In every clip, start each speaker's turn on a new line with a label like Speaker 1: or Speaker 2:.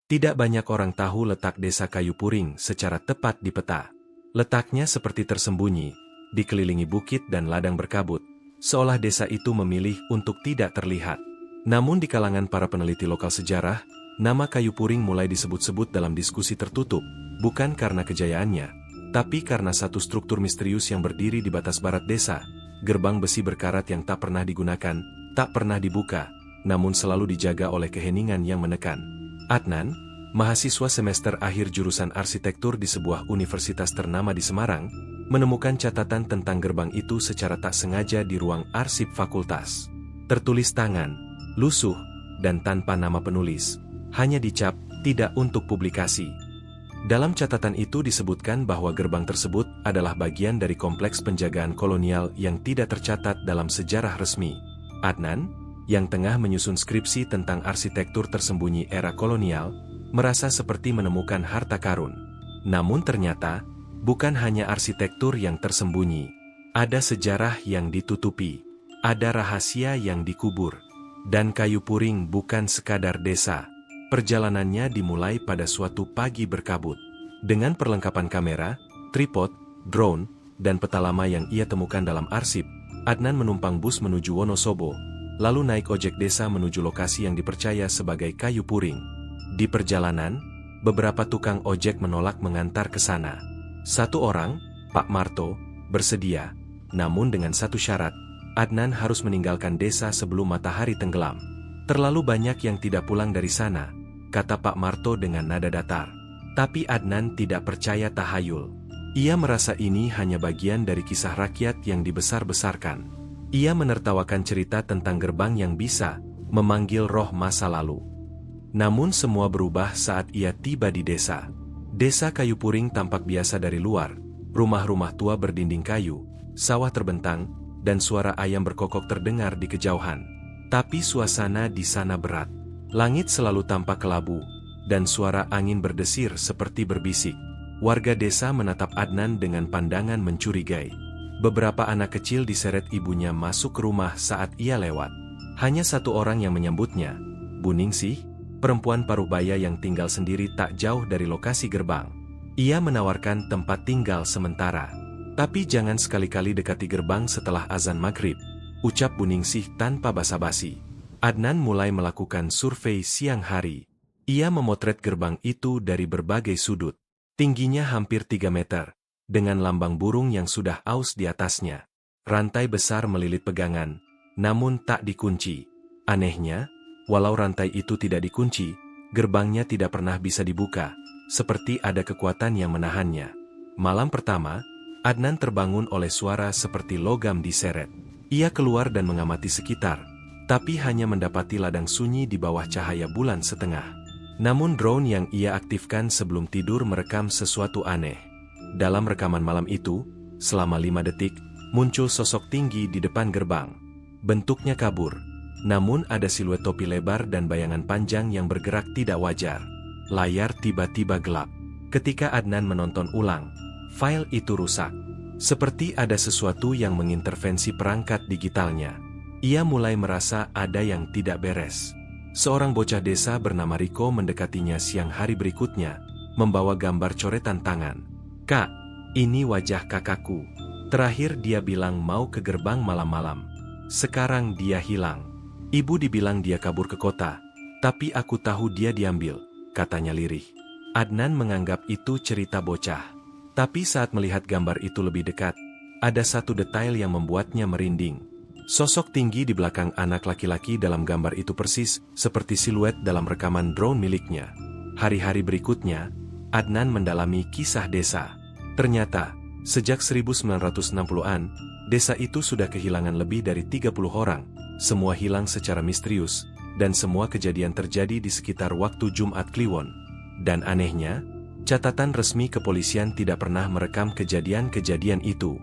Speaker 1: Tidak banyak orang tahu letak desa Kayu Puring secara tepat di peta. Letaknya seperti tersembunyi, dikelilingi bukit dan ladang berkabut, seolah desa itu memilih untuk tidak terlihat. Namun di kalangan para peneliti lokal sejarah, nama Kayu Puring mulai disebut-sebut dalam diskusi tertutup, bukan karena kejayaannya, tapi karena satu struktur misterius yang berdiri di batas barat desa, gerbang besi berkarat yang tak pernah digunakan, tak pernah dibuka, namun selalu dijaga oleh keheningan yang menekan. Adnan, mahasiswa semester akhir jurusan arsitektur di sebuah universitas ternama di Semarang, menemukan catatan tentang gerbang itu secara tak sengaja di ruang arsip fakultas. Tertulis tangan, lusuh, dan tanpa nama penulis, hanya dicap, tidak untuk publikasi. Dalam catatan itu disebutkan bahwa gerbang tersebut adalah bagian dari kompleks penjagaan kolonial yang tidak tercatat dalam sejarah resmi. Adnan, yang tengah menyusun skripsi tentang arsitektur tersembunyi era kolonial, merasa seperti menemukan harta karun. Namun ternyata, bukan hanya arsitektur yang tersembunyi. Ada sejarah yang ditutupi. Ada rahasia yang dikubur. Dan Kayu Puring bukan sekadar desa. Perjalanannya dimulai pada suatu pagi berkabut. Dengan perlengkapan kamera, tripod, drone, dan peta lama yang ia temukan dalam arsip, Adnan menumpang bus menuju Wonosobo, lalu naik ojek desa menuju lokasi yang dipercaya sebagai Kayu Puring. Di perjalanan, beberapa tukang ojek menolak mengantar ke sana. Satu orang, Pak Marto, bersedia, namun dengan satu syarat, Adnan harus meninggalkan desa sebelum matahari tenggelam. Terlalu banyak yang tidak pulang dari sana, kata Pak Marto dengan nada datar. Tapi Adnan tidak percaya tahayul. Ia merasa ini hanya bagian dari kisah rakyat yang dibesar-besarkan. Ia menertawakan cerita tentang gerbang yang bisa memanggil roh masa lalu. Namun semua berubah saat ia tiba di desa. Desa Kayu Puring tampak biasa dari luar, rumah-rumah tua berdinding kayu, sawah terbentang, dan suara ayam berkokok terdengar di kejauhan. Tapi suasana di sana berat. Langit selalu tampak kelabu, dan suara angin berdesir seperti berbisik. Warga desa menatap Adnan dengan pandangan mencurigai. Beberapa anak kecil diseret ibunya masuk ke rumah saat ia lewat. Hanya satu orang yang menyambutnya, Bu Ningsih, perempuan paruh baya yang tinggal sendiri tak jauh dari lokasi gerbang. Ia menawarkan tempat tinggal sementara. Tapi jangan sekali-kali dekati gerbang setelah azan maghrib, ucap Bu Ningsih tanpa basa-basi. Adnan mulai melakukan survei siang hari. Ia memotret gerbang itu dari berbagai sudut. Tingginya hampir 3 meter, dengan lambang burung yang sudah aus di atasnya. Rantai besar melilit pegangan, namun tak dikunci. Anehnya, walau rantai itu tidak dikunci, gerbangnya tidak pernah bisa dibuka, seperti ada kekuatan yang menahannya. Malam pertama, Adnan terbangun oleh suara seperti logam diseret. Ia keluar dan mengamati sekitar, tapi hanya mendapati ladang sunyi di bawah cahaya bulan setengah. Namun drone yang ia aktifkan sebelum tidur merekam sesuatu aneh. Dalam rekaman malam itu, selama 5 detik, muncul sosok tinggi di depan gerbang. Bentuknya kabur, namun ada siluet topi lebar dan bayangan panjang yang bergerak tidak wajar. Layar tiba-tiba gelap. Ketika Adnan menonton ulang, file itu rusak. Seperti ada sesuatu yang mengintervensi perangkat digitalnya. Ia mulai merasa ada yang tidak beres. Seorang bocah desa bernama Riko mendekatinya siang hari berikutnya, membawa gambar coretan tangan. "Kak, ini wajah kakakku. Terakhir dia bilang mau ke gerbang malam-malam. Sekarang dia hilang. Ibu dibilang dia kabur ke kota, tapi aku tahu dia diambil," katanya lirih. Adnan menganggap itu cerita bocah. Tapi saat melihat gambar itu lebih dekat, ada satu detail yang membuatnya merinding. Sosok tinggi di belakang anak laki-laki dalam gambar itu persis seperti siluet dalam rekaman drone miliknya. Hari-hari berikutnya, Adnan mendalami kisah desa. Ternyata, sejak 1960-an, desa itu sudah kehilangan lebih dari 30 orang. Semua hilang secara misterius, dan semua kejadian terjadi di sekitar waktu Jumat Kliwon. Dan anehnya, catatan resmi kepolisian tidak pernah merekam kejadian-kejadian itu.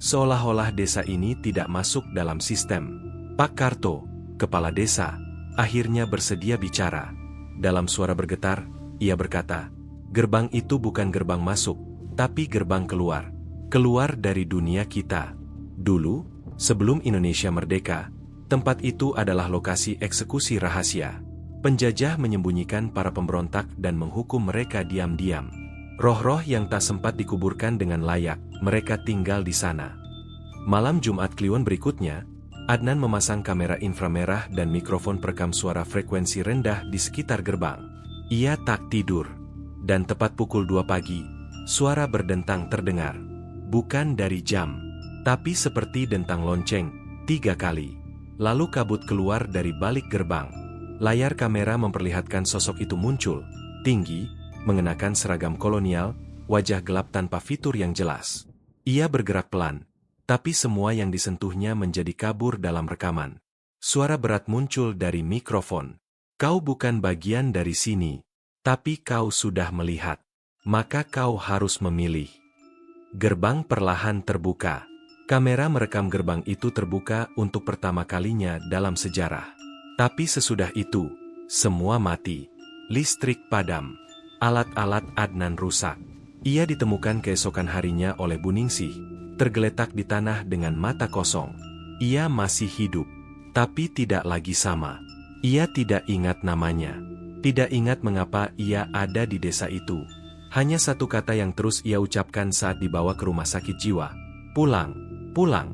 Speaker 1: Seolah-olah desa ini tidak masuk dalam sistem. Pak Karto, kepala desa, akhirnya bersedia bicara. Dalam suara bergetar, ia berkata, "Gerbang itu bukan gerbang masuk, tapi gerbang keluar. Keluar dari dunia kita. Dulu, sebelum Indonesia merdeka, tempat itu adalah lokasi eksekusi rahasia. Penjajah menyembunyikan para pemberontak dan menghukum mereka diam-diam. Roh-roh yang tak sempat dikuburkan dengan layak, mereka tinggal di sana. Malam Jumat Kliwon berikutnya, Adnan memasang kamera inframerah dan mikrofon perekam suara frekuensi rendah di sekitar gerbang. Ia tak tidur. Dan tepat pukul 2 pagi, suara berdentang terdengar. Bukan dari jam, tapi seperti dentang lonceng, 3 kali. Lalu kabut keluar dari balik gerbang. Layar kamera memperlihatkan sosok itu muncul, tinggi, mengenakan seragam kolonial, wajah gelap tanpa fitur yang jelas. Ia bergerak pelan, tapi semua yang disentuhnya menjadi kabur dalam rekaman. Suara berat muncul dari mikrofon. Kau bukan bagian dari sini, tapi kau sudah melihat. Maka kau harus memilih. Gerbang perlahan terbuka. Kamera merekam gerbang itu terbuka untuk pertama kalinya dalam sejarah. Tapi sesudah itu, semua mati. Listrik padam. Alat-alat Adnan rusak. Ia ditemukan keesokan harinya oleh Buningsih, tergeletak di tanah dengan mata kosong. Ia masih hidup, tapi tidak lagi sama. Ia tidak ingat namanya. Tidak ingat mengapa ia ada di desa itu. Hanya satu kata yang terus ia ucapkan saat dibawa ke rumah sakit jiwa. Pulang, pulang.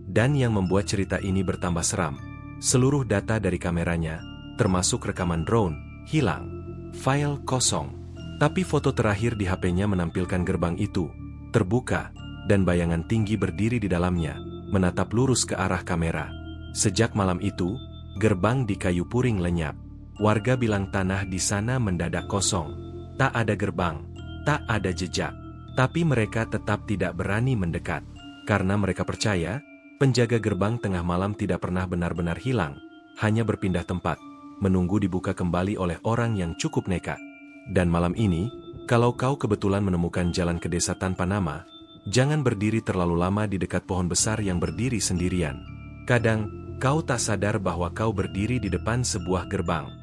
Speaker 1: Dan yang membuat cerita ini bertambah seram, seluruh data dari kameranya, termasuk rekaman drone, hilang. File kosong. Tapi foto terakhir di HP-nya menampilkan gerbang itu, terbuka, dan bayangan tinggi berdiri di dalamnya, menatap lurus ke arah kamera. Sejak malam itu, gerbang di Kayu Puring lenyap. Warga bilang tanah di sana mendadak kosong. Tak ada gerbang, tak ada jejak. Tapi mereka tetap tidak berani mendekat. Karena mereka percaya, penjaga gerbang tengah malam tidak pernah benar-benar hilang, hanya berpindah tempat, menunggu dibuka kembali oleh orang yang cukup nekat. Dan malam ini, kalau kau kebetulan menemukan jalan ke desa tanpa nama, jangan berdiri terlalu lama di dekat pohon besar yang berdiri sendirian. Kadang, kau tak sadar bahwa kau berdiri di depan sebuah gerbang.